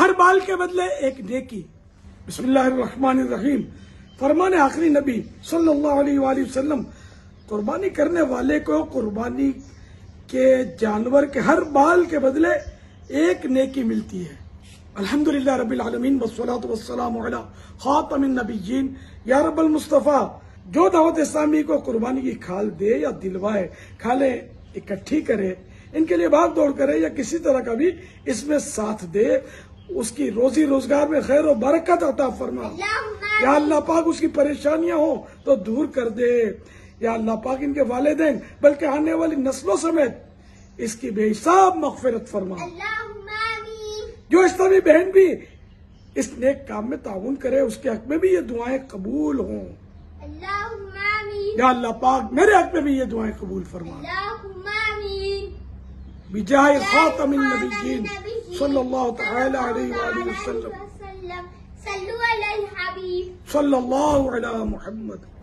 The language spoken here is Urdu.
ہر بال کے بدلے ایک نیکی۔ بسم اللہ الرحمن الرحیم۔ فرمان آخری نبی صلی اللہ علیہ وآلہ وسلم، قربانی کرنے والے کو قربانی کے جانور کے ہر بال کے بدلے ایک نیکی ملتی ہے۔ الحمدللہ رب العالمین والصلاة والسلام علی خاتم النبیین۔ یا رب المصطفیٰ، جو دعوت اسلامی کو قربانی کی کھال دے یا دلوائے، کھالیں اکٹھی کرے، ان کے لیے بھاگ دوڑ کرے یا کسی طرح کا بھی اس میں ساتھ دے، اس کی روزی روزگار میں خیر و برکت عطا فرما۔ یا اللہ پاک اس کی پریشانیاں ہوں تو دور کر دے۔ یا اللہ پاک ان کے والدین بلکہ آنے والی نسلوں سمیت اس کی بے حساب مغفرت فرما۔ جو اسلامی بہن بھی اس نیک کام میں تعاون کرے، اس کے حق میں بھی یہ دعائیں قبول ہوں۔ یا اللہ پاک میرے حق میں بھی یہ دعائیں قبول فرما۔ بجاہ خاتم النبیین صلی اللہ تعالی علیہ وآلہ وسلم، صلی اللہ علی محمد۔